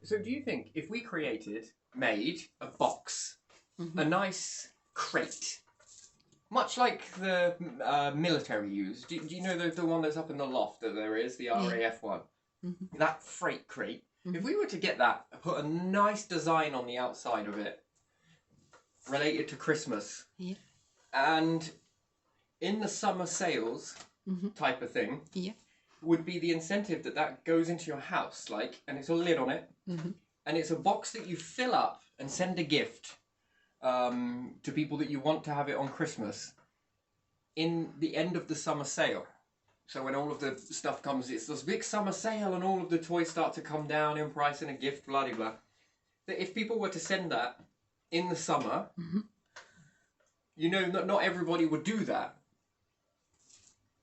So do you think if we made a box, a Mhm. nice crate, much like the military use, do you know the one that's up in the loft that there is, the Yeah. RAF one? Mhm. That freight crate, if Mhm. we were to get that, put a nice design on the outside of it, related to Christmas, Yeah. and in the summer sales Mhm. type of thing, Yeah. would be the incentive that that goes into your house, like, and it's a lid on it, Mhm. and it's a box that you fill up and send a gift to people that you want to have it on Christmas in the end of the summer sale. So when all of the stuff comes, it's this big summer sale and all of the toys start to come down in price and a gift, blah, blah, blah. That if people were to send that in the summer, Mhm. you know, not everybody would do that.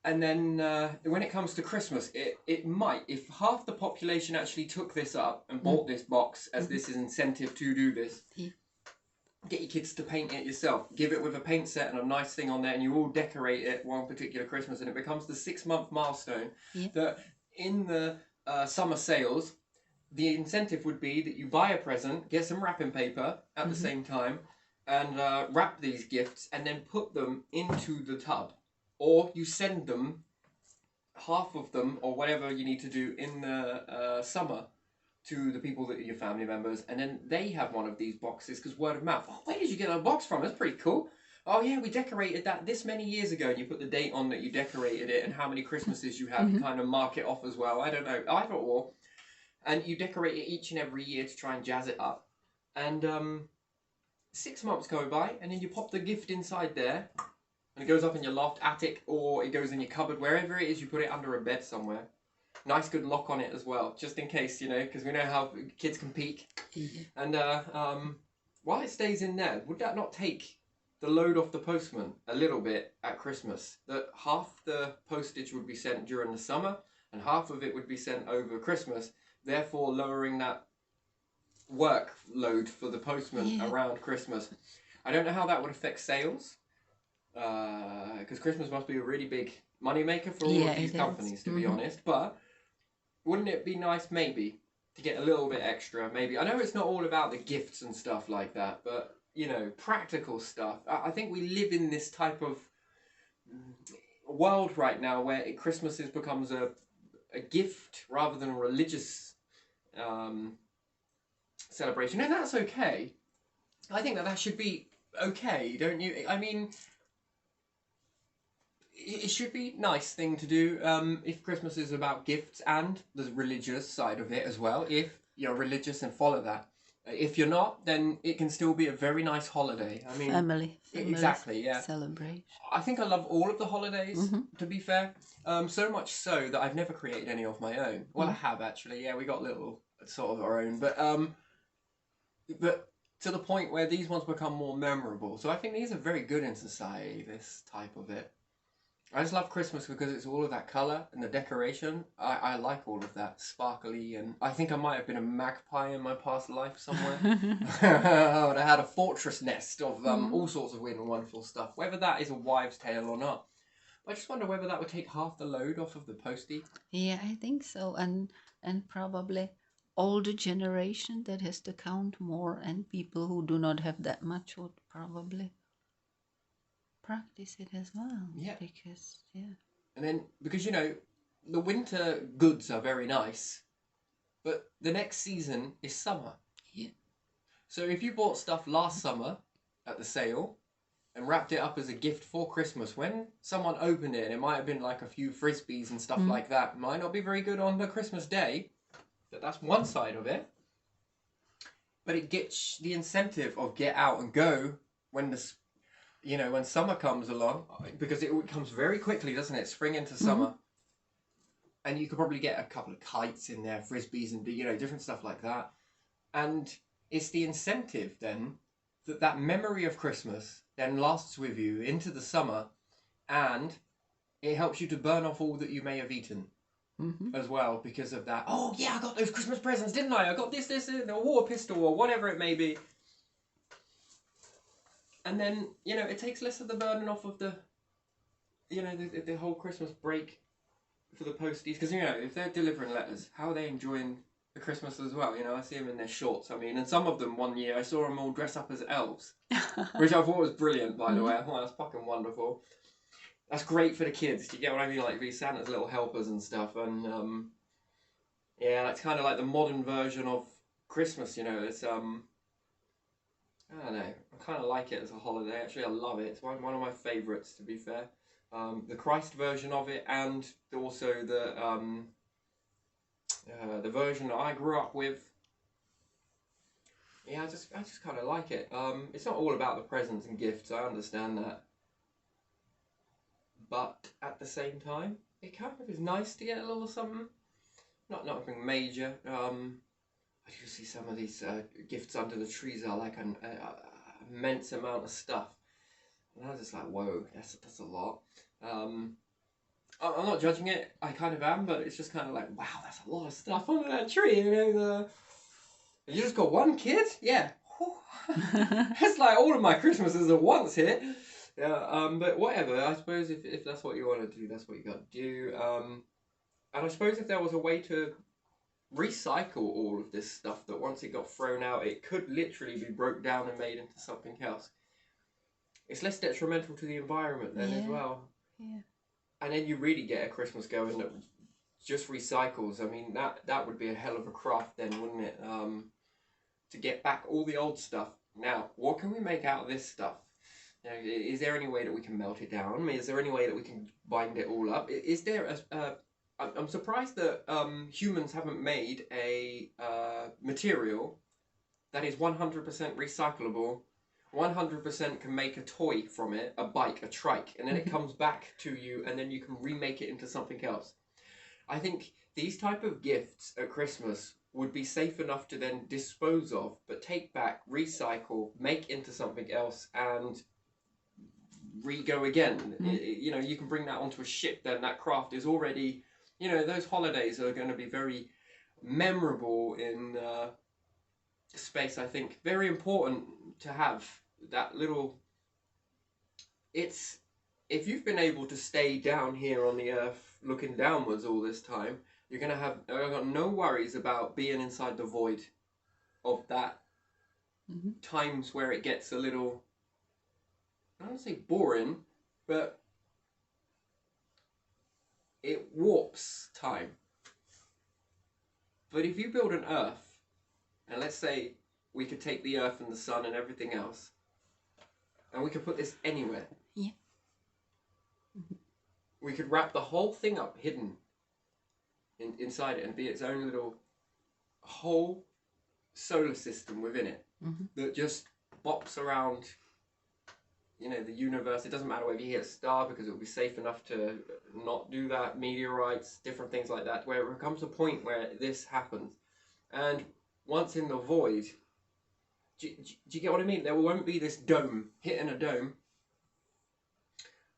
And then when it comes to Christmas, it might, if half the population actually took this up and Mhm. bought this box as Mhm. this is incentive to do this, Yeah. get your kids to paint it yourself. Give it with a paint set and a nice thing on there, and you all decorate it one particular Christmas, and it becomes the 6 month milestone Yeah. that in the summer sales, the incentive would be that you buy a present, get some wrapping paper at the Mhm. same time, and wrap these gifts, and then put them into the tub, or you send them half of them or whatever you need to do in the summer to the people that are your family members, and then they have one of these boxes because word of mouth. Oh, where did you get that box from? That's pretty cool. Oh yeah, we decorated that this many years ago, and you put the date on that you decorated it and how many Christmases you have. You Mhm. kind of mark it off as well. I don't know, either or, and you decorate it each and every year to try and jazz it up. And 6 months go by, and then you pop the gift inside there, and it goes up in your loft, attic, or it goes in your cupboard, wherever it is. You put it under a bed somewhere. Nice good lock on it as well, just in case, you know, because we know how kids can peek. Yeah. And while it stays in there, would that not take the load off the postman a little bit at Christmas? That half the postage would be sent during the summer and half of it would be sent over Christmas, therefore lowering that workload for the postman Yeah. around Christmas. I don't know how that would affect sales, because Christmas must be a really big moneymaker for all Yeah. of these It is. companies, to be Mhm. honest. But wouldn't it be nice maybe to get a little bit extra? Maybe I know it's not all about the gifts and stuff like that, but you know, practical stuff. I think we live in this type of world right now where Christmas becomes a gift rather than a religious um, celebration, and that's okay. I think that that should be okay, don't you? I mean, it should be a nice thing to do if Christmas is about gifts and the religious side of it as well, if you're religious and follow that. If you're not, then it can still be a very nice holiday. I mean, Family exactly, yeah. celebration. I think I love all of the holidays, Mhm. to be fair. So much so that I've never created any of my own. Well, I Mhm. have actually. Yeah, we got little sort of our own, but to the point where these ones become more memorable. So I think these are very good in society. This type of it. I just love Christmas because it's all of that colour and the decoration. I like all of that sparkly, and I think I might have been a magpie in my past life somewhere. I would have had a fortress nest of Mhm. all sorts of weird and wonderful stuff, whether that is a wives' tale or not. But I just wonder whether that would take half the load off of the postie. Yeah, I think so. And probably older generation that has to count more, and people who do not have that much would probably practice it as well. Yeah. Because yeah. And then, because you know, the winter goods are very nice, but the next season is summer. Yeah. So if you bought stuff last summer at the sale, and wrapped it up as a gift for Christmas. When someone opened it, and it might have been like a few frisbees and stuff Mm. like that, might not be very good on the Christmas day. But that's one side of it. But it gets the incentive of get out and go when when summer comes along, because it comes very quickly, doesn't it? Spring into Mhm. summer, and you could probably get a couple of kites in there, frisbees, and different stuff like that. And it's the incentive then that that memory of Christmas then lasts with you into the summer, and it helps you to burn off all that you may have eaten Mhm. as well because of that. Oh yeah, I got those Christmas presents, didn't I? I got this, a water pistol or whatever it may be. And then it takes less of the burden off of the whole Christmas break for the posties, because if they're delivering letters, how are they enjoying for Christmas as well. You know, I see them in their shorts. I mean, and some of them one year I saw them all dress up as elves, which I thought was brilliant. By the way, I thought that was fucking wonderful. That's great for the kids. Do you get what I mean? Like these Santa's little helpers and stuff. And yeah, that's kind of like the modern version of Christmas. You know, it's I don't know. I kind of like it as a holiday. Actually, I love it. It's one of my favourites, to be fair. The Christ version of it, and also the version that I grew up with. Yeah, I just kind of like it. It's not all about the presents and gifts. I understand that, but at the same time, it kind of is nice to get a little something. Not nothing major. I do see some of these gifts under the trees are like an immense amount of stuff, and I was just like, whoa, that's a lot. I'm not judging it. I kind of am, but it's just kind of like, wow, that's a lot of stuff under that tree. You know, you just got one kid, yeah. It's like all of my Christmases at once here. Yeah. But whatever. I suppose if that's what you want to do, that's what you got to do. And I suppose if there was a way to recycle all of this stuff, that once it got thrown out, it could literally be broke down and made into something else. It's less detrimental to the environment then as well. Yeah. And then you really get a Christmas going that just recycles. I mean, that would be a hell of a craft then, wouldn't it? To get back all the old stuff. Now, what can we make out of this stuff? You know, is there any way that we can melt it down? I mean, is there any way that we can bind it all up? Is there I'm surprised that humans haven't made a material that is 100% recyclable, 100% can make a toy from it, a bike, a trike, and then it comes back to you, and then you can remake it into something else. I think these type of gifts at Christmas would be safe enough to then dispose of, but take back, recycle, make into something else, and re-go again. You know, you can bring that onto a ship, then that craft is already, you know, those holidays are going to be very memorable in space, I think. Very important to have that little... It's... If you've been able to stay down here on the Earth looking downwards all this time, you're going to have got no worries about being inside the void of that times where it gets a little, I don't want to say boring, but it warps time. But if you build an Earth, and let's say we could take the Earth and the Sun and everything else, and we could put this anywhere. Yeah. We could wrap the whole thing up hidden inside it and be its own little whole solar system within it that just bops around, you know, the universe. It doesn't matter whether you hit a star, because it will be safe enough to not do that, meteorites, different things like that, where it comes a point where this happens. And once in the void, do you get what I mean? There won't be this dome, hitting a dome.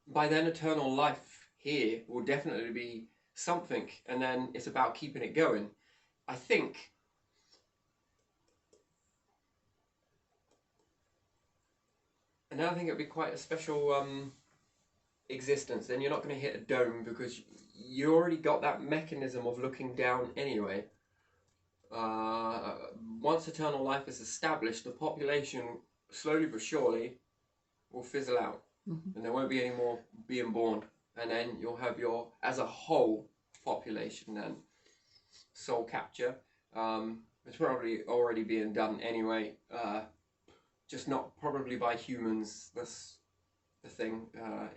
By then, eternal life here will definitely be something, and then it's about keeping it going. I think and I think it'd be quite a special existence. Then you're not going to hit a dome, because you already got that mechanism of looking down anyway. Once eternal life is established, the population slowly but surely will fizzle out, and there won't be any more being born. And then you'll have your, as a whole, population then. Soul capture. It's probably already being done anyway. Just not probably by humans. That's the thing.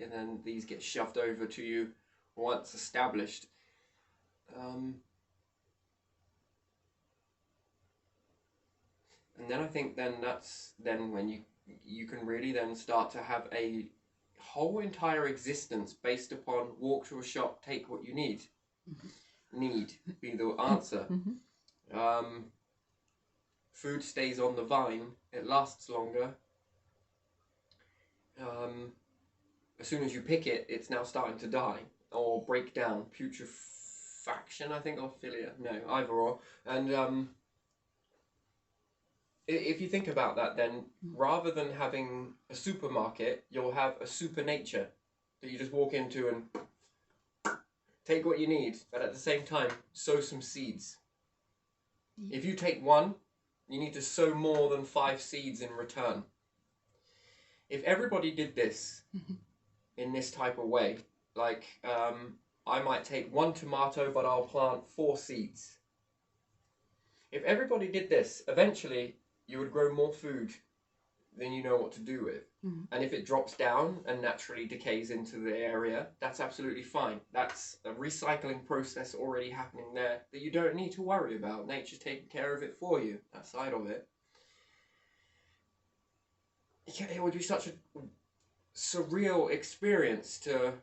And then these get shoved over to you once established. And then I think then that's then when you can really then start to have a whole entire existence based upon walk to a shop, take what you need. Need be the answer. Food stays on the vine, it lasts longer. As soon as you pick it, it's now starting to die or break down. Putrefaction, I think, or philia. No, either or. And if you think about that, then rather than having a supermarket, you'll have a supernature that you just walk into and take what you need, but at the same time sow some seeds. Yeah. If you take one, you need to sow more than 5 seeds in return. If everybody did this in this type of way, like I might take 1 tomato, but I'll plant 4 seeds. If everybody did this, eventually you would grow more food than you know what to do with. And if it drops down and naturally decays into the area, that's absolutely fine. That's a recycling process already happening there that you don't need to worry about. Nature's taking care of it for you, that side of it. Yeah, it would be such a surreal experience to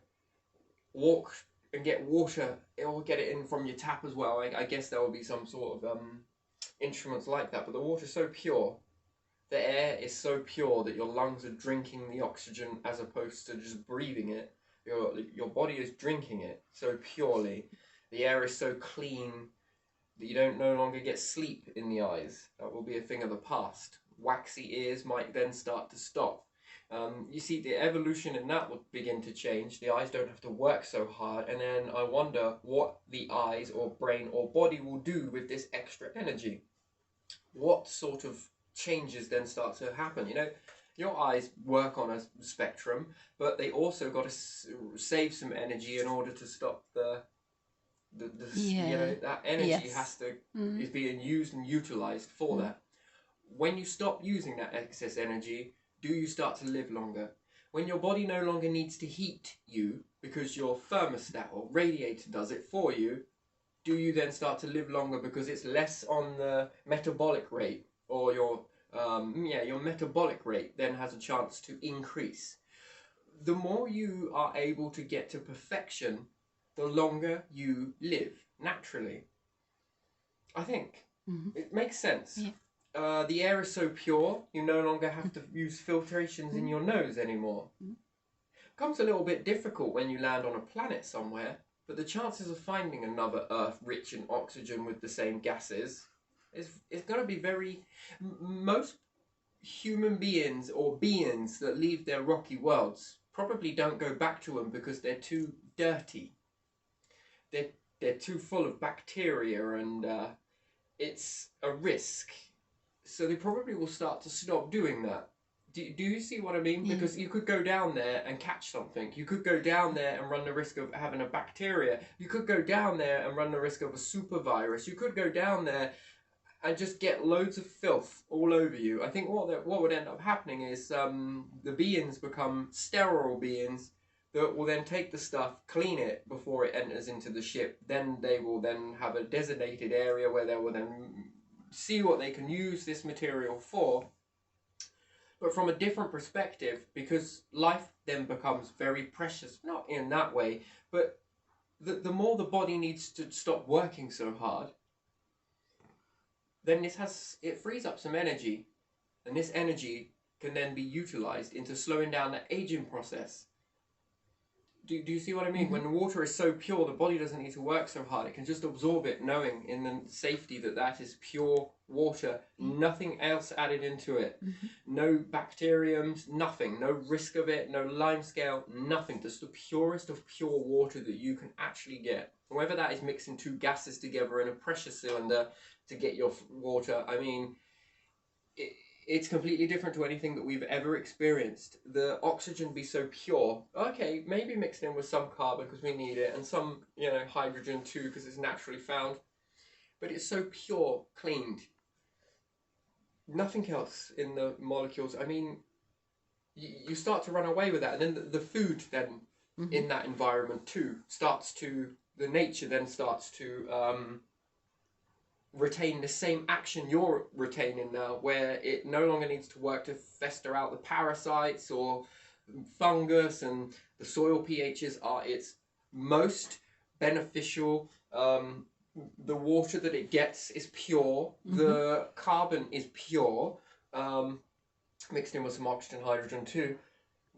walk and get water, or get it in from your tap as well. I guess there will be some sort of instruments like that, but the water's so pure, the air is so pure that your lungs are drinking the oxygen as opposed to just breathing it. Your body is drinking it so purely. The air is so clean that you don't no longer get sleep in the eyes. That will be a thing of the past. Waxy ears might then start to stop. You see, the evolution in that will begin to change. The eyes don't have to work so hard, and then I wonder what the eyes or brain or body will do with this extra energy. What sort of changes then start to happen? You know, your eyes work on a spectrum, but they also got to save some energy in order to stop the you know, that energy has to is being used and utilized for that. When you stop using that excess energy, do you start to live longer? When your body no longer needs to heat you because your thermostat or radiator does it for you, do you then start to live longer because it's less on the metabolic rate, or your metabolic rate then has a chance to increase? The more you are able to get to perfection, the longer you live naturally. I think it makes sense. Yeah. The air is so pure, you no longer have to use filtrations in your nose anymore. Becomes a little bit difficult when you land on a planet somewhere, but the chances of finding another Earth rich in oxygen with the same gases is going to be very... Most human beings or beings that leave their rocky worlds probably don't go back to them because they're too dirty. They're too full of bacteria, and it's a risk. So they probably will start to stop doing that. Do you see what I mean? Yeah. Because you could go down there and catch something. You could go down there and run the risk of having a bacteria. You could go down there and run the risk of a super virus. You could go down there and just get loads of filth all over you. I think what would end up happening is the beings become sterile beings that will then take the stuff, clean it before it enters into the ship. Then they will then have a designated area where they will then see what they can use this material for. But from a different perspective, because life then becomes very precious, not in that way, but the more the body needs to stop working so hard, then it frees up some energy, and this energy can then be utilized into slowing down the aging process. Do you see what I mean? When the water is so pure, the body doesn't need to work so hard. It can just absorb it, knowing in the safety that that is pure water, nothing else added into it. No bacteriums, nothing, no risk of it, no lime scale, nothing. Just the purest of pure water that you can actually get. Whether that is mixing 2 gases together in a pressure cylinder to get your water, I mean, it's completely different to anything that we've ever experienced. The oxygen be so pure. Okay, maybe mixed in with some carbon because we need it, and some, hydrogen too because it's naturally found. But it's so pure, cleaned. Nothing else in the molecules. I mean, you start to run away with that, and then the food then in that environment too the nature then starts to retain the same action you're retaining now, where it no longer needs to work to fester out the parasites or fungus, and the soil pHs are its most beneficial. The water that it gets is pure, the carbon is pure, mixed in with some oxygen, hydrogen too,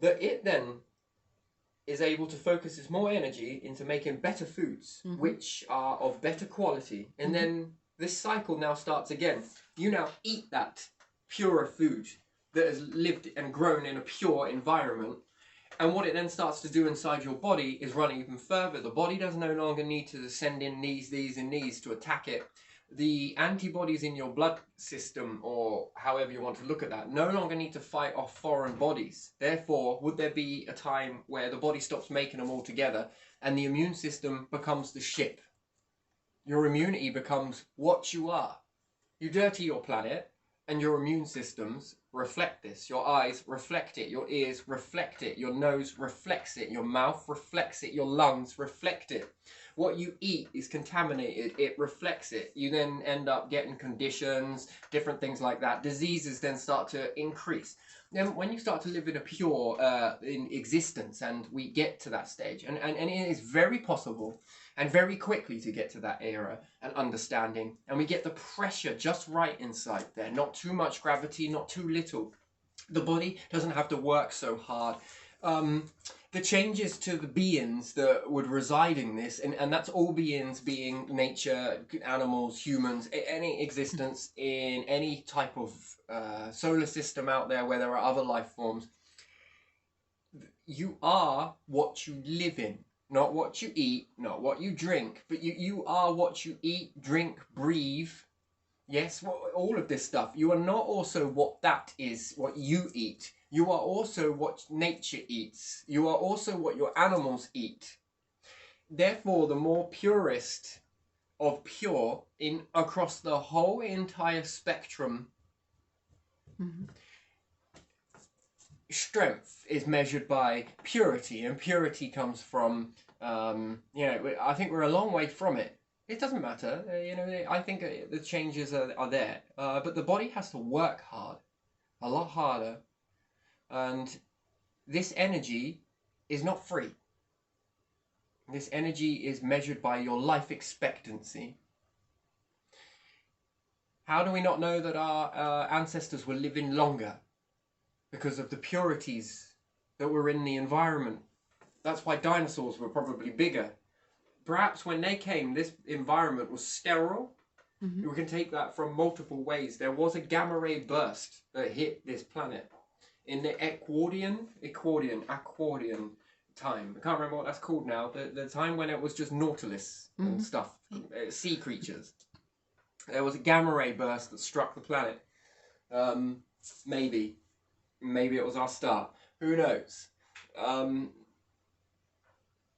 that it then is able to focus its more energy into making better foods, which are of better quality, and then this cycle now starts again. You now eat that purer food that has lived and grown in a pure environment, and what it then starts to do inside your body is run even further. The body does no longer need to send in these, and these to attack it. the antibodies in your blood system, or however you want to look at that, no longer need to fight off foreign bodies. Therefore, would there be a time where the body stops making them altogether and the immune system becomes the ship? Your immunity becomes what you are. You dirty your planet, and your immune systems reflect this. Your eyes reflect it, your ears reflect it, your nose reflects it, your mouth reflects it, your lungs reflect it. What you eat is contaminated, it reflects it. You then end up getting conditions, different things like that. Diseases then start to increase. Then when you start to live in a pure in existence, and we get to that stage, and it is very possible and very quickly to get to that era and understanding, and we get the pressure just right inside there, not too much gravity, not too little. The body doesn't have to work so hard. The changes to the beings that would reside in this, and that's all beings being nature, animals, humans, any existence in any type of solar system out there where there are other life forms. You are what you live in. Not what you eat, not what you drink, but you are what you eat, drink, breathe. Yes, all of this stuff. You are not also what that is, what you eat. You are also what nature eats. You are also what your animals eat. Therefore, the more purest of pure in across the whole entire spectrum, strength is measured by purity, and purity comes from I think we're a long way from it. It doesn't matter, I think the changes are there, but the body has to work hard, a lot harder, and this energy is not free. This energy is measured by your life expectancy. How do we not know that our ancestors were living longer? Because of the purities that were in the environment. That's why dinosaurs were probably bigger. Perhaps when they came, this environment was sterile. Mm-hmm. We can take that from multiple ways. There was a gamma ray burst that hit this planet in the Accordion time. I can't remember what that's called now. The time when it was just Nautilus and stuff, sea creatures. There was a gamma ray burst that struck the planet. Maybe it was our start. Who knows?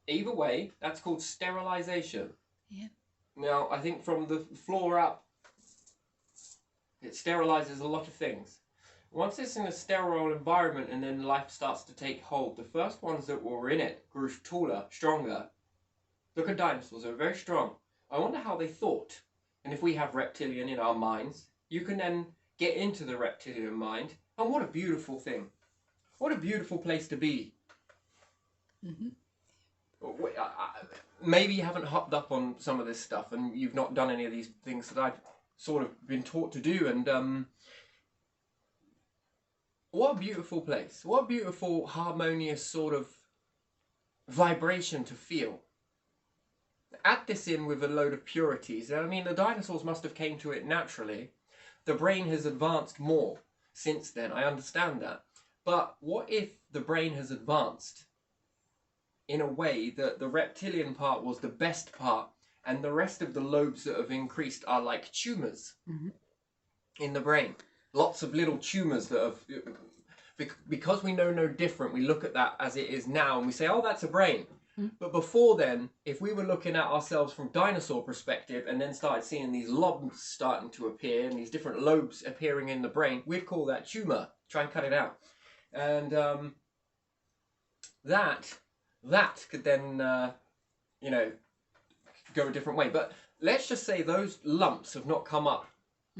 Either way, that's called sterilization. Yeah. Now, I think from the floor up, it sterilizes a lot of things. Once it's in a sterile environment and then life starts to take hold, the first ones that were in it grew taller, stronger. Look at dinosaurs, they were very strong. I wonder how they thought. And if we have reptilian in our minds, you can then get into the reptilian mind. And what a beautiful thing. What a beautiful place to be. Mm-hmm. Maybe you haven't hopped up on some of this stuff and you've not done any of these things that I've sort of been taught to do. And what a beautiful place. What a beautiful, harmonious sort of vibration to feel. Add this in with a load of purities. I mean, the dinosaurs must have came to it naturally. The brain has advanced more since then. I understand that. But what if the brain has advanced in a way that the reptilian part was the best part and the rest of the lobes that have increased are like tumours in the brain? Lots of little tumours that have... Because we know no different, we look at that as it is now and we say, oh, that's a brain. But before then, if we were looking at ourselves from dinosaur perspective and then started seeing these lobes starting to appear and these different lobes appearing in the brain, we'd call that tumour. Try and cut it out. And that could then, go a different way. But let's just say those lumps have not come up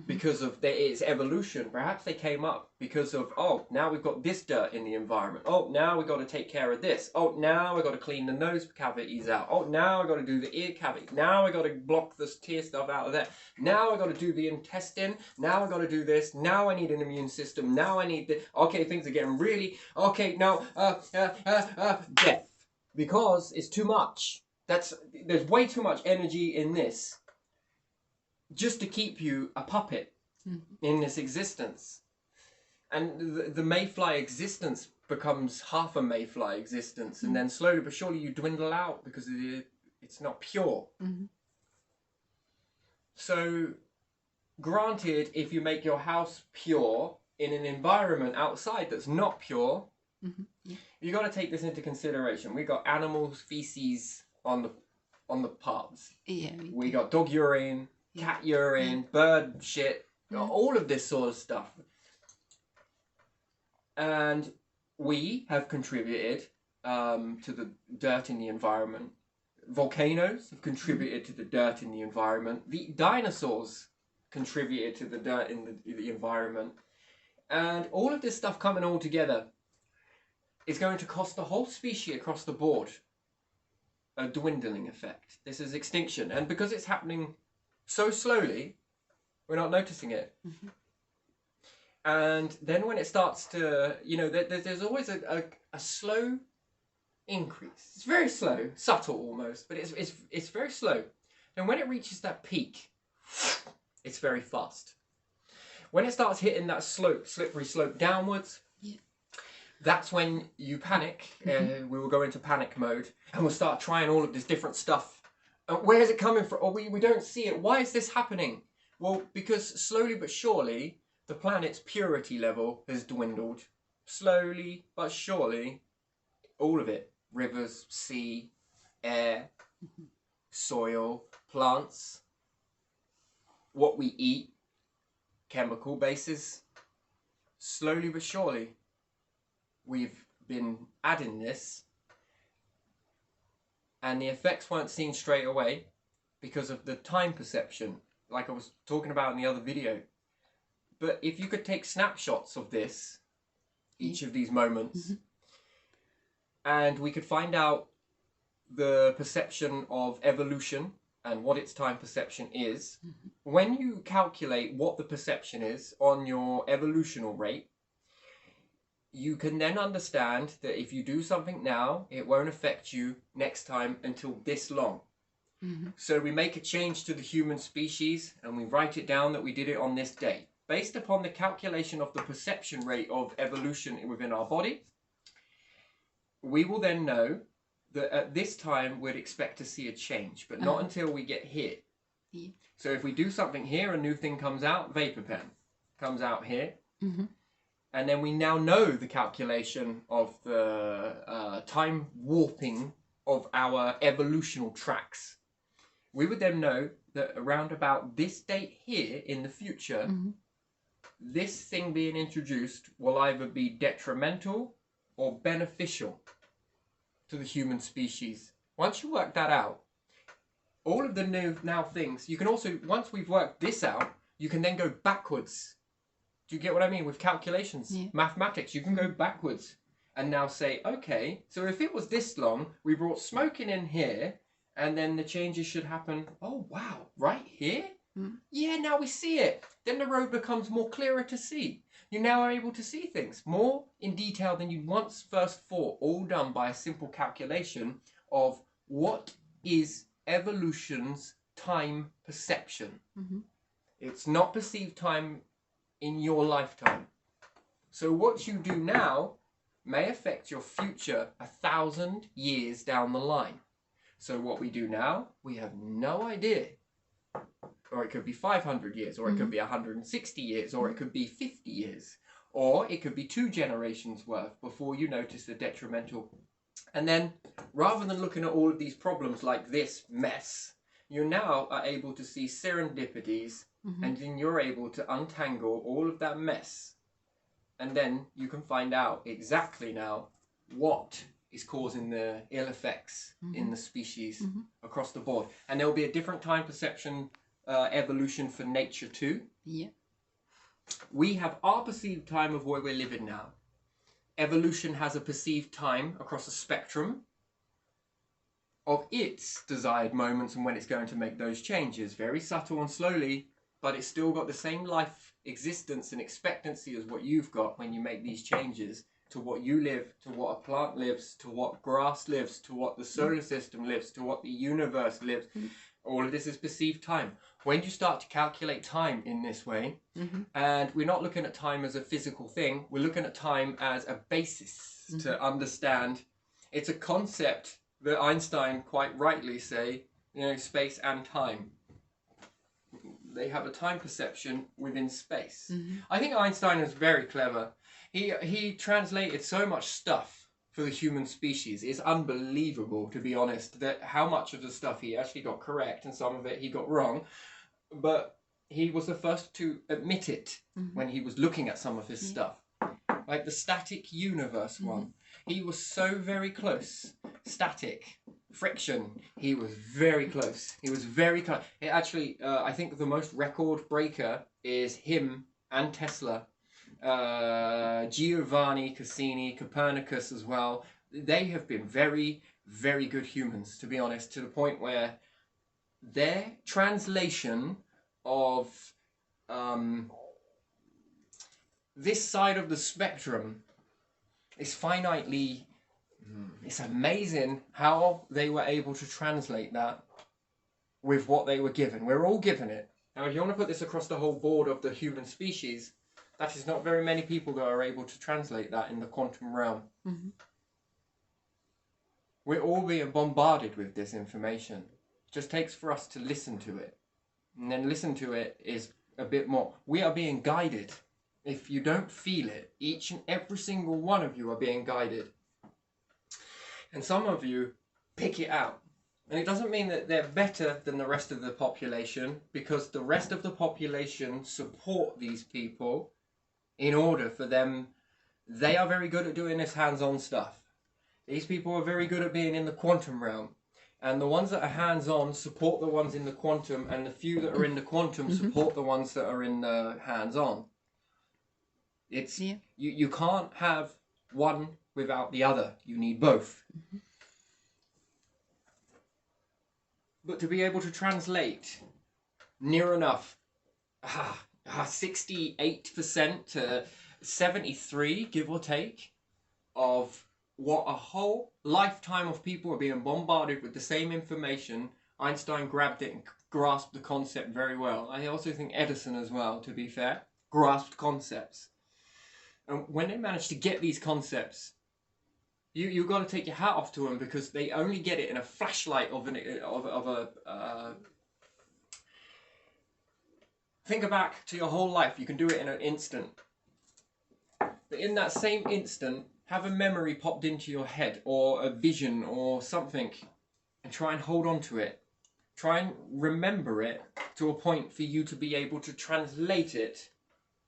because of its evolution. Perhaps they came up because of, oh, now we've got this dirt in the environment. Oh, now we've got to take care of this. Oh, now we've got to clean the nose cavities out. Oh, now we've got to do the ear cavity. Now we've got to block this tear stuff out of there. Now we've got to do the intestine. Now we've got to do this. Now I need an immune system. Now I need this. Okay, things are getting really... Okay, now, death. Because it's too much. There's way too much energy in this just to keep you a puppet in this existence. And the mayfly existence becomes half a mayfly existence, and then slowly but surely you dwindle out because it's not pure. So granted, if you make your house pure in an environment outside that's not pure, Yeah. you got to take this into consideration. We got animals, feces on the paths. Yeah. We got dog urine, cat urine, bird shit, all of this sort of stuff. And we have contributed to the dirt in the environment. Volcanoes have contributed to the dirt in the environment. The dinosaurs contributed to the dirt in the environment. And all of this stuff coming all together is going to cost the whole species across the board a dwindling effect. This is extinction. And because it's happening so slowly, we're not noticing it. And then when it starts to, you know, there's always a slow increase. It's very slow, subtle almost, but it's very slow. And when it reaches that peak, it's very fast. When it starts hitting that slippery slope downwards, that's when you panic. We will go into panic mode and we'll start trying all of this different stuff. Where is it coming from? Or we don't see it. Why is this happening? Well, because slowly but surely, the planet's purity level has dwindled. Slowly but surely, all of it. Rivers, sea, air, soil, plants, what we eat, chemical bases. Slowly but surely, we've been adding this, and the effects weren't seen straight away because of the time perception, like I was talking about in the other video. But if you could take snapshots of this, each of these moments, and we could find out the perception of evolution and what its time perception is, when you calculate what the perception is on your evolutional rate, you can then understand that if you do something now, it won't affect you next time until this long. So we make a change to the human species and we write it down that we did it on this day. Based upon the calculation of the perception rate of evolution within our body, we will then know that at this time we'd expect to see a change, but not until we get here. So if we do something here, a new thing comes out, vapor pen comes out here. And then we now know the calculation of the time warping of our evolutional tracks. We would then know that around about this date here in the future, this thing being introduced will either be detrimental or beneficial to the human species. Once you work that out, all of the new now things, you can also, once we've worked this out, you can then go backwards. Do you get what I mean? With calculations, mathematics, you can go backwards and now say, okay, so if it was this long, we brought smoking in here, and then the changes should happen, oh wow, right here? Yeah, now we see it. Then the road becomes more clearer to see. You now are able to see things more in detail than you once first thought, all done by a simple calculation of what is evolution's time perception. It's not perceived time in your lifetime. So what you do now may affect your future 1,000 years down the line. So what we do now, we have no idea. Or it could be 500 years, or it could be 160 years, or it could be 50 years. Or it could be 2 generations worth before you notice the detrimental. And then, rather than looking at all of these problems like this mess, you now are able to see serendipities, and then you're able to untangle all of that mess. And then you can find out exactly now what is causing the ill effects in the species across the board. And there will be a different time perception evolution for nature too. We have our perceived time of where we're living now. Evolution has a perceived time across a spectrum of its desired moments and when it's going to make those changes. Very subtle and slowly, but it's still got the same life existence and expectancy as what you've got when you make these changes to what you live, to what a plant lives, to what grass lives, to what the solar system lives, to what the universe lives. All of this is perceived time. When you start to calculate time in this way, and we're not looking at time as a physical thing, we're looking at time as a basis to understand. It's a concept that Einstein quite rightly say, you know, space and time. they have a time perception within space. Mm-hmm. I think Einstein was very clever. He translated so much stuff for the human species. It's unbelievable, to be honest, that how much of the stuff he actually got correct and some of it he got wrong. But he was the first to admit it when he was looking at some of his stuff. Like the static universe one. He was so very close. Static. Friction. He was very close. He was very close. It actually, I think the most record breaker is him and Tesla. Giovanni, Cassini, Copernicus as well. They have been very, very good humans, to be honest, to the point where their translation of this side of the spectrum is finitely... It's amazing how they were able to translate that with what they were given. We're all given it. Now, if you want to put this across the whole board of the human species, that is not very many people that are able to translate that in the quantum realm. We're all being bombarded with this information. It just takes for us to listen to it. And then listen to it is a bit more. We are being guided. If you don't feel it, each and every single one of you are being guided. And some of you pick it out. And it doesn't mean that they're better than the rest of the population, because the rest of the population support these people in order for them. They are very good at doing this hands-on stuff. These people are very good at being in the quantum realm. And the ones that are hands-on support the ones in the quantum, and the few that are in the quantum support the ones that are in the hands-on. It's you can't have one without the other. You need both. But to be able to translate near enough 68% to 73%, give or take, of what a whole lifetime of people are being bombarded with the same information, Einstein grabbed it and grasped the concept very well. I also think Edison as well, to be fair, grasped concepts. And when they manage to get these concepts, you've got to take your hat off to them, because they only get it in a flashlight of a... Think back to your whole life. You can do it in an instant. But in that same instant, have a memory popped into your head, or a vision, or something, and try and hold on to it. Try and remember it to a point for you to be able to translate it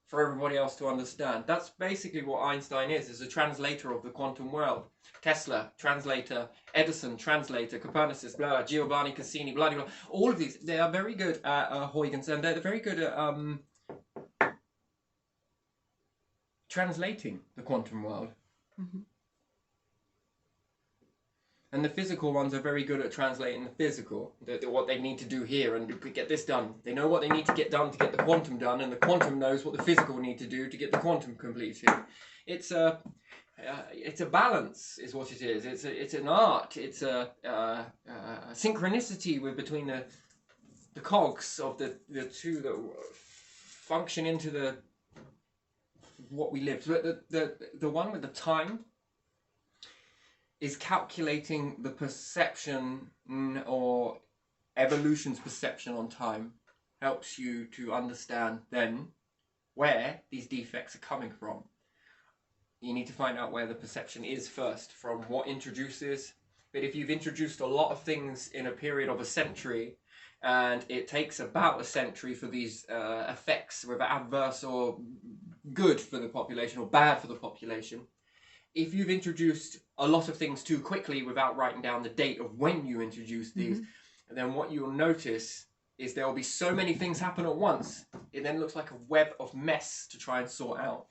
for everybody else to understand. That's basically what Einstein is a translator of the quantum world. Tesla, translator. Edison, translator. Copernicus, blah, blah, Giovanni, Cassini, blah, blah, blah. All of these, they are very good at Huygens, and they're very good at translating the quantum world. And the physical ones are very good at translating the physical, what they need to do here and get this done. They know what they need to get done to get the quantum done, and the quantum knows what the physical need to do to get the quantum completed. It's a balance, is what it is. It's an art. It's a synchronicity between the cogs of the two that function into what we live. So the one with the time is calculating the perception, or evolution's perception on time. Helps you to understand then where these defects are coming from. You need to find out where the perception is first, from what introduces. But if you've introduced a lot of things in a period of a century, and it takes about a century for these effects, whether adverse or good for the population or bad for the population, if you've introduced a lot of things too quickly without writing down the date of when you introduced these, then what you'll notice is there will be so many things happen at once. It then looks like a web of mess to try and sort out.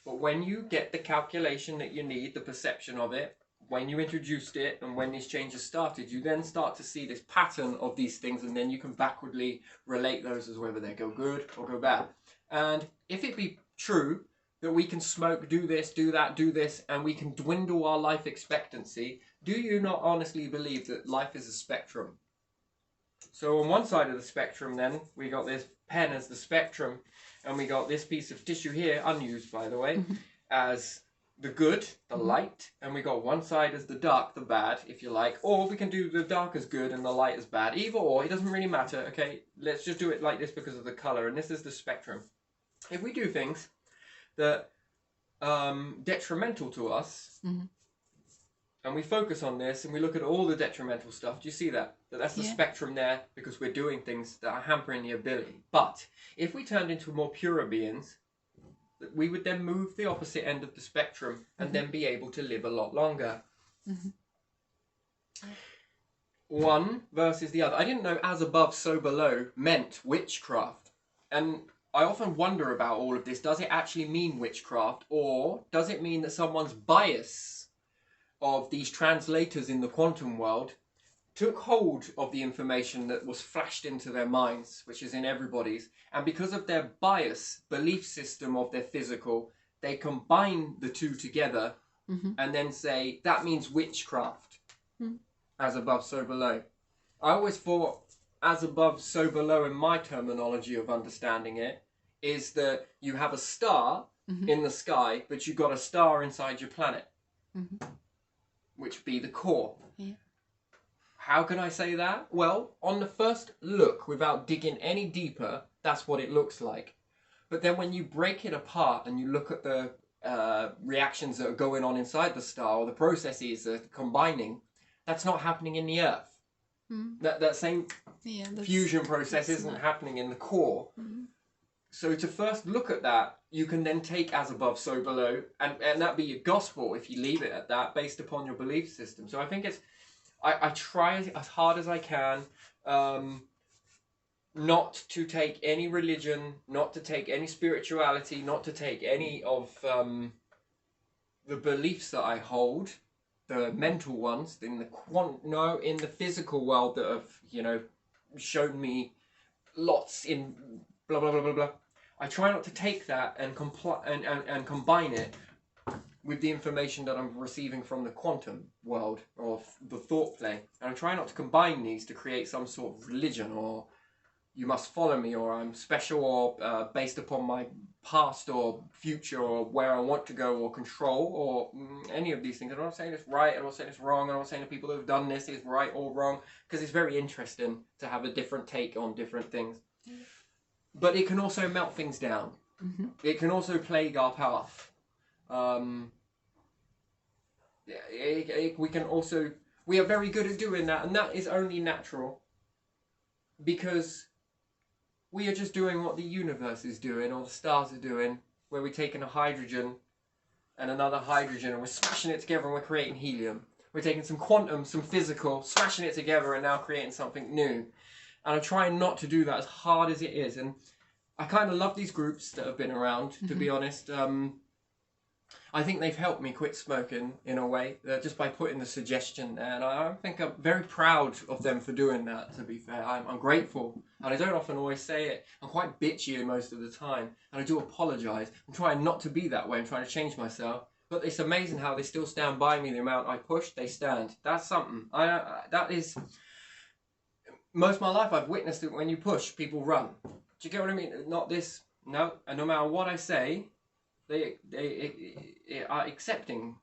But when you get the calculation that you need, the perception of it, when you introduced it and when these changes started, you then start to see this pattern of these things, and then you can backwardly relate those as whether they go good or go bad. And if it be true that we can smoke, do this, do that, do this, and we can dwindle our life expectancy, do you not honestly believe that life is a spectrum? So on one side of the spectrum then, we got this pen as the spectrum, and we got this piece of tissue here, unused by the way, as the good, the light, and we got one side as the dark, the bad, if you like, or we can do the dark as good and the light as bad. Either or, it doesn't really matter. Okay, let's just do it like this because of the color, and this is the spectrum. If we do things that detrimental to us, and we focus on this and we look at all the detrimental stuff, do you see that? That's the spectrum there, because we're doing things that are hampering the ability. But if we turned into more purer beings, we would then move the opposite end of the spectrum and then be able to live a lot longer. One versus the other. I didn't know as above, so below meant witchcraft. And I often wonder about all of this. Does it actually mean witchcraft, or does it mean that someone's bias of these translators in the quantum world took hold of the information that was flashed into their minds, which is in everybody's, and because of their bias belief system of their physical, they combine the two together and then say that means witchcraft. As above, so below. I always thought as above, so below in my terminology of understanding it is that you have a star in the sky, but you've got a star inside your planet, which would be the core. How can I say that? Well, on the first look, without digging any deeper, that's what it looks like. But then when you break it apart and you look at the reactions that are going on inside the star, or the processes that are combining, that's not happening in the Earth. That same fusion process isn't happening in the core. So to first look at that, you can then take as above, so below, and that be your gospel if you leave it at that, based upon your belief system. So I think it's, I try as hard as I can not to take any religion, not to take any spirituality, not to take any of the beliefs that I hold, the mental ones, in the in the physical world that have, you know, shown me lots in blah blah blah blah blah. I try not to take that and combine it with the information that I'm receiving from the quantum world or the thought plane. And I try not to combine these to create some sort of religion, or you must follow me, or I'm special, or based upon my past or future, or where I want to go, or control, or any of these things. I'm not saying it's right, I'm not saying it's wrong, I'm not saying the people who have done this is right or wrong, because it's very interesting to have a different take on different things. But it can also melt things down. It can also plague our path. We are very good at doing that, and that is only natural, because we are just doing what the universe is doing, or the stars are doing, where we're taking a hydrogen and another hydrogen and we're smashing it together and we're creating helium. We're taking some quantum, some physical, smashing it together and now creating something new. And I'm trying not to do that as hard as it is. And I kind of love these groups that have been around, to be honest. I think they've helped me quit smoking in a way, just by putting the suggestion there. And I think I'm very proud of them for doing that, to be fair. I'm grateful. And I don't often always say it. I'm quite bitchy most of the time. And I do apologise. I'm trying not to be that way. I'm trying to change myself. But it's amazing how they still stand by me. The amount I push, they stand. That's something. That is... Most of my life I've witnessed it. When you push, people run. Do you get what I mean? Not this. No. And no matter what I say, they are accepting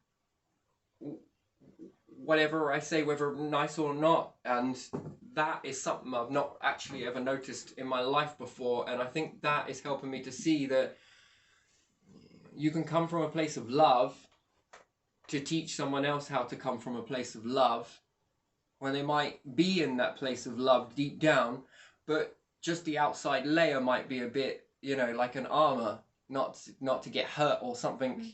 whatever I say, whether nice or not. And that is something I've not actually ever noticed in my life before. And I think that is helping me to see that you can come from a place of love to teach someone else how to come from a place of love, when they might be in that place of love deep down, but just the outside layer might be a bit, you know, like an armor, not to get hurt or something.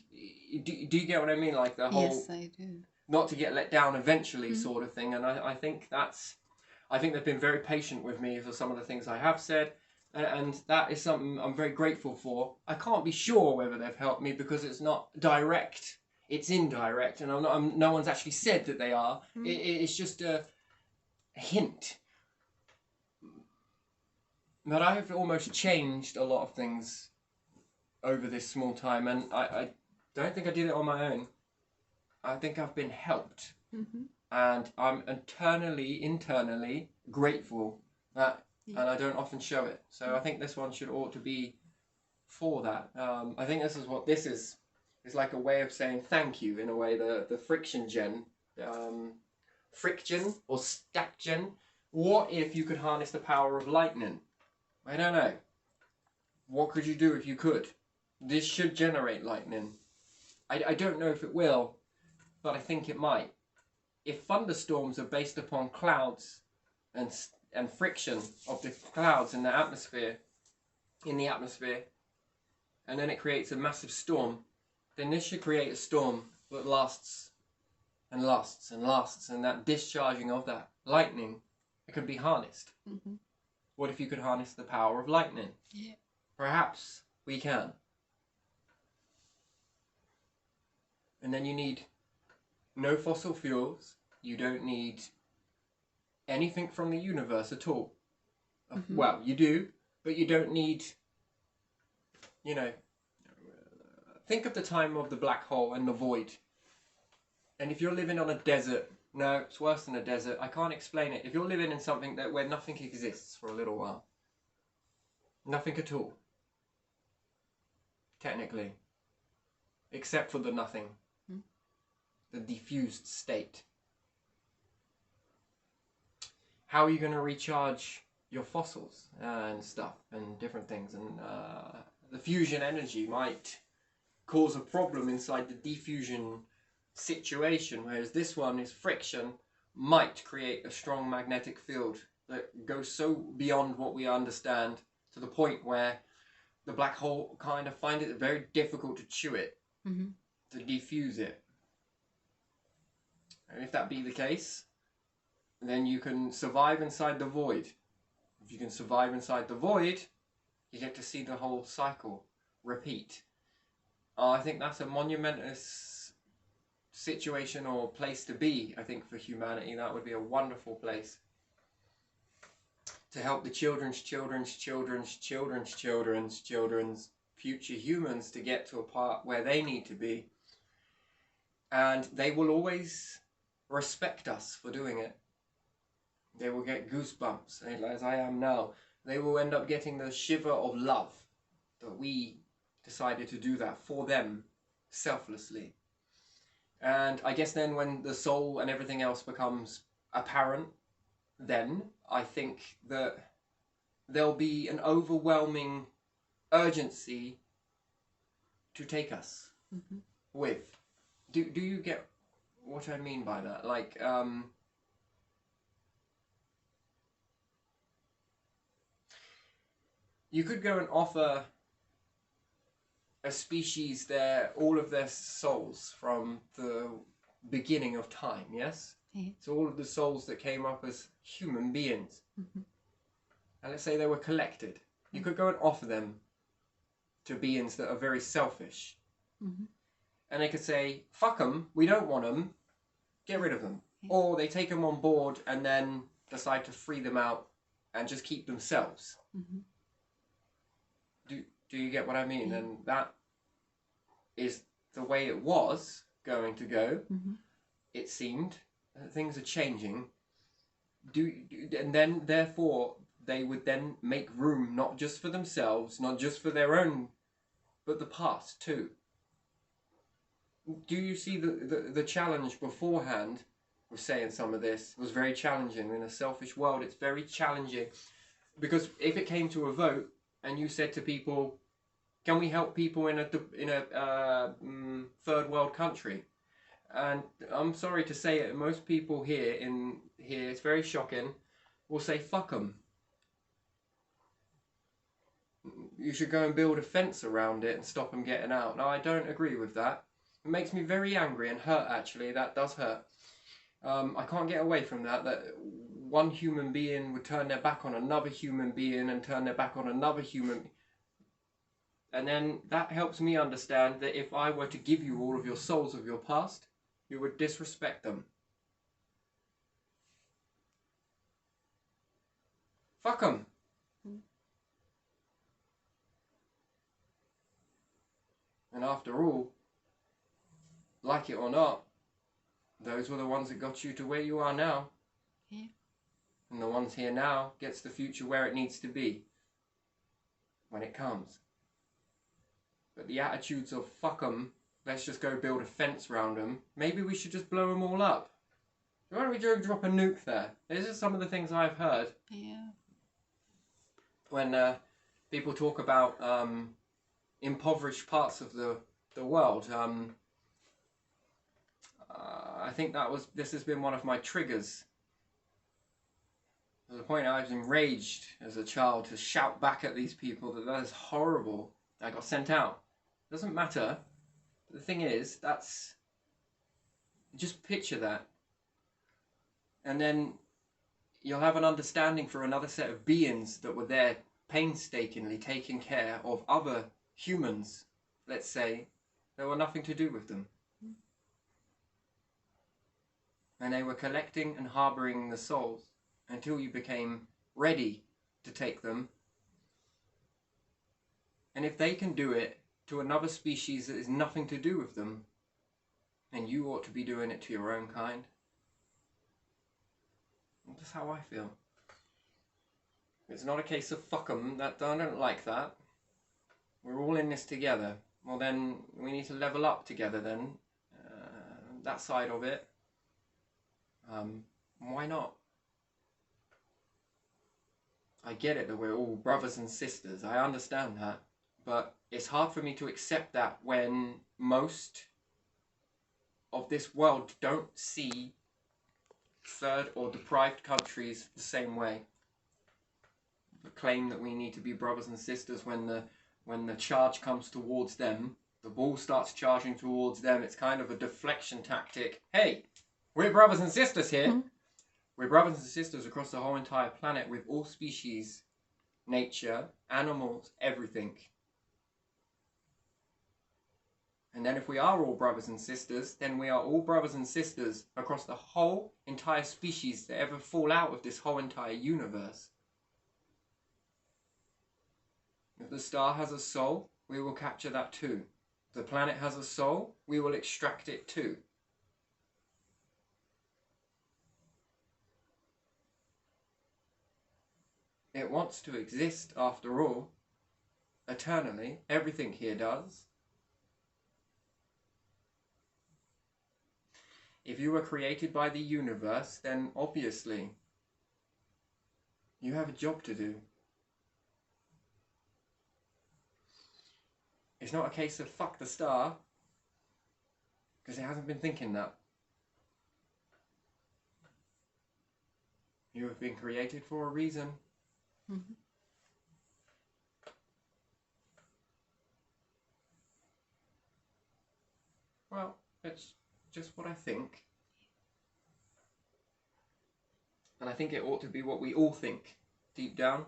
Do you get what I mean? Like the whole... Yes, I do. Not to get let down eventually, sort of thing. And I think they've been very patient with me for some of the things I have said, and that is something I'm very grateful for. I can't be sure whether they've helped me, because it's not direct. It's indirect, and no one's actually said that they are. It's just a hint. But I have almost changed a lot of things over this small time, and I don't think I did it on my own. I think I've been helped, and I'm internally grateful that, and I don't often show it. So I think this one ought to be for that. I think this is what this is. It's like a way of saying thank you in a way. The friction gen, friction or stack gen. What if you could harness the power of lightning? I don't know. What could you do if you could? This should generate lightning. I don't know if it will, but I think it might. If thunderstorms are based upon clouds and friction of the clouds in the atmosphere, and then it creates a massive storm, then this should create a storm that lasts and lasts and lasts, and that discharging of that lightning, it can be harnessed. Mm-hmm. What if you could harness the power of lightning? Yeah. Perhaps we can. And then you need no fossil fuels. You don't need anything from the universe at all. Mm-hmm. Well, you do, but you don't need, you know, think of the time of the black hole and the void. And if you're living on a desert, no, it's worse than a desert. I can't explain it. If you're living in something where nothing exists for a little while, nothing at all, technically, except for the nothing, the diffused state. How are you going to recharge your fossils and stuff and different things? And the fusion energy might cause a problem inside the diffusion situation, whereas this one is friction, might create a strong magnetic field that goes so beyond what we understand to the point where the black hole kind of find it very difficult to chew it, to diffuse it. And if that be the case, then you can survive inside the void. If you can survive inside the void, you get to see the whole cycle repeat. I think that's a monumentous situation or place to be, I think, for humanity. That would be a wonderful place to help the children's future humans to get to a part where they need to be. And they will always respect us for doing it. They will get goosebumps, as I am now. They will end up getting the shiver of love that we decided to do that for them selflessly. And I guess then when the soul and everything else becomes apparent, then I think that there'll be an overwhelming urgency to take us with. Do you get what I mean by that? Like, you could go and offer a species all of their souls from the beginning of time, yes? Yeah. So all of the souls that came up as human beings. And let's say they were collected. You could go and offer them to beings that are very selfish. And they could say, fuck them, we don't want them, get rid of them. Yeah. Or they take them on board and then decide to free them out and just keep themselves. Do you get what I mean? Yeah. And that is the way it was going to go. It seemed. Things are changing. And then, therefore, they would then make room not just for themselves, not just for their own, but the past too. Do you see the challenge beforehand with saying some of this was very challenging. In a selfish world, it's very challenging. Because if it came to a vote and you said to people, can we help people in a third world country? And I'm sorry to say it, most people here, it's very shocking, will say, fuck them. You should go and build a fence around it and stop them getting out. Now, I don't agree with that. It makes me very angry and hurt, actually. That does hurt. I can't get away from that one human being would turn their back on another human being and turn their back on another human. And then that helps me understand that if I were to give you all of your souls of your past, you would disrespect them. Fuck them. And after all, like it or not, those were the ones that got you to where you are now. Yeah. And the ones here now gets the future where it needs to be when it comes. But the attitudes of fuck 'em let's just go build a fence around them. Maybe we should just blow them all up. Why don't we go drop a nuke there? These are some of the things I've heard. Yeah. When people talk about impoverished parts of the world. I think this has been one of my triggers. To the point I was enraged as a child to shout back at these people that is horrible. I got sent out. It doesn't matter. The thing is, just picture that. And then you'll have an understanding for another set of beings that were there painstakingly taking care of other humans, let's say, that were nothing to do with them. And they were collecting and harboring the souls until you became ready to take them. And if they can do it to another species that is nothing to do with them, then you ought to be doing it to your own kind. That's how I feel. It's not a case of fuck 'em, I don't like that. We're all in this together. Well then, we need to level up together then. That side of it. Why not? I get it that we're all brothers and sisters. I understand that. But it's hard for me to accept that when most of this world don't see third or deprived countries the same way. The claim that we need to be brothers and sisters when the charge comes towards them, the ball starts charging towards them, it's kind of a deflection tactic. Hey, we're brothers and sisters here. Mm-hmm. We're brothers and sisters across the whole entire planet with all species, nature, animals, everything. And then if we are all brothers and sisters, then we are all brothers and sisters across the whole entire species that ever fall out of this whole entire universe. If the star has a soul, we will capture that too. If the planet has a soul, we will extract it too. It wants to exist after all, eternally. Everything here does. If you were created by the universe, then obviously you have a job to do. It's not a case of fuck the star, because it hasn't been thinking that. You have been created for a reason. Mm-hmm. Well, it's just what I think. And I think it ought to be what we all think, deep down.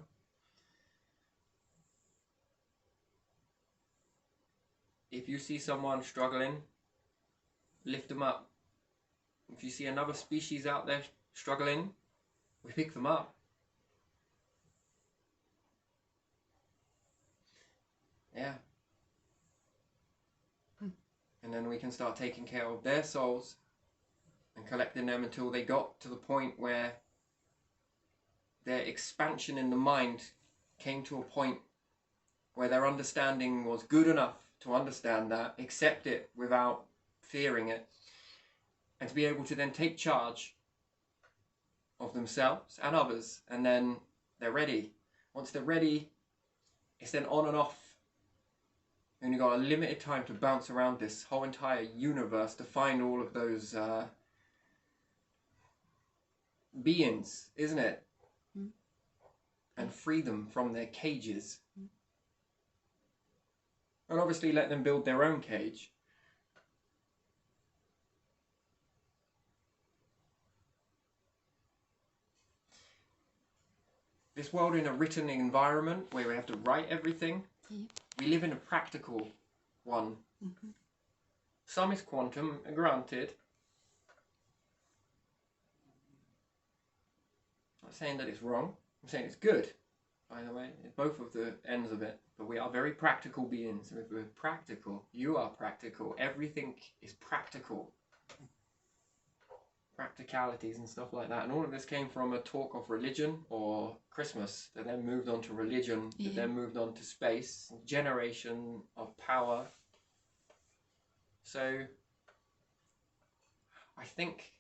If you see someone struggling, lift them up. If you see another species out there struggling, we pick them up. Yeah. And then we can start taking care of their souls and collecting them until they got to the point where their expansion in the mind came to a point where their understanding was good enough to understand that, accept it without fearing it, and to be able to then take charge of themselves and others, and then they're ready. Once they're ready, it's then on and off. And you've got a limited time to bounce around this whole entire universe to find all of those beings, isn't it? Mm. And free them from their cages. Mm. And obviously let them build their own cage. This world in a written environment where we have to write everything. Yeah. We live in a practical one. Mm-hmm. Some is quantum, granted. I'm not saying that it's wrong. I'm saying it's good, by the way. It's both of the ends of it. But we are very practical beings. We're practical. You are practical. Everything is practical. Practicalities and stuff like that. And all of this came from a talk of religion or Christmas that then moved on to religion, that then moved on to space, generation of power, So I think,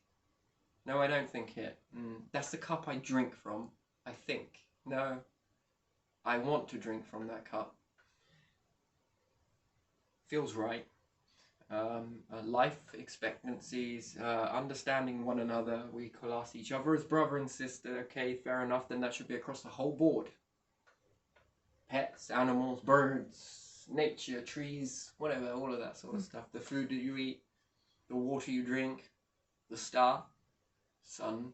no, I don't think it. That's the cup I drink from. I think. No, I want to drink from that cup. Feels right. Life expectancies, understanding one another. We class each other as brother and sister. Okay, fair enough. Then that should be across the whole board. Pets, animals, birds, nature, trees, whatever, all of that sort of stuff. The food that you eat, the water you drink, the star, sun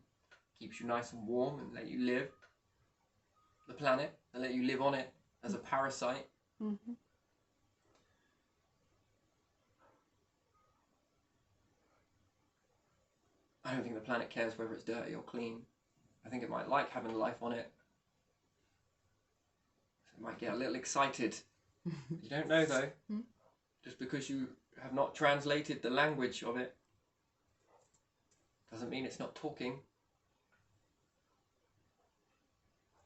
keeps you nice and warm and let you live. The planet, and let you live on it as a parasite. Mm-hmm. I don't think the planet cares whether it's dirty or clean. I think it might like having life on it. It might get a little excited. You don't know though. Just because you have not translated the language of it doesn't mean it's not talking.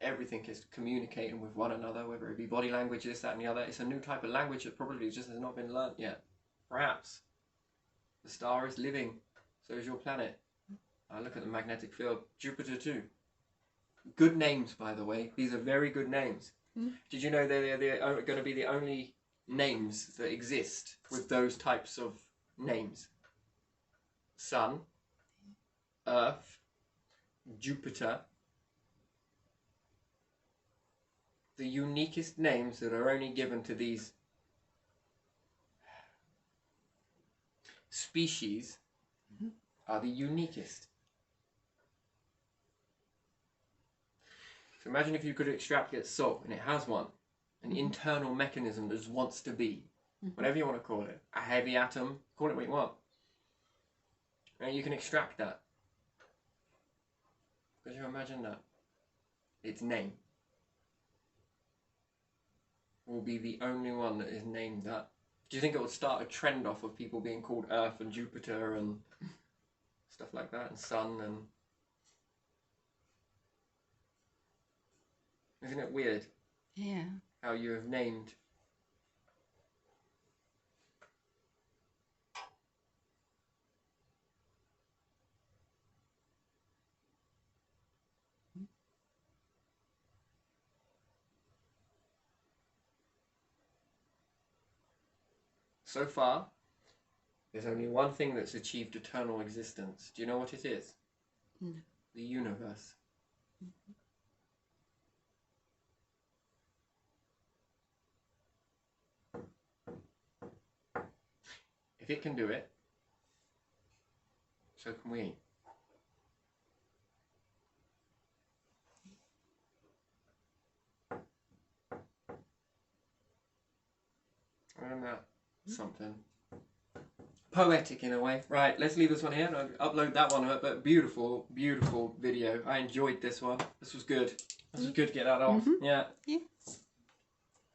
Everything is communicating with one another, whether it be body language, this, that and the other. It's a new type of language that probably just has not been learnt yet. Perhaps. The star is living. So is your planet. I look at the magnetic field. Jupiter too. Good names, by the way. These are very good names. Did you know they're going to be the only names that exist with those types of names? Sun, Earth, Jupiter. The uniquest names that are only given to these species are the uniquest. So imagine if you could extrapolate salt, and it has one, an internal mechanism that just wants to be, whatever you want to call it, a heavy atom, call it what you want. And you can extract that. Could you imagine that? Its name will be the only one that is named that. Do you think it would start a trend off of people being called Earth and Jupiter and stuff like that, and Sun and... Isn't it weird? Yeah. How you have named. So far, there's only one thing that's achieved eternal existence. Do you know what it is? No. The universe. If it can do it, so can we. Isn't that something? Poetic in a way. Right, let's leave this one here. I'll upload that one, but beautiful, beautiful video. I enjoyed this one. This was good. This was good to get that off. Yeah. Yeah.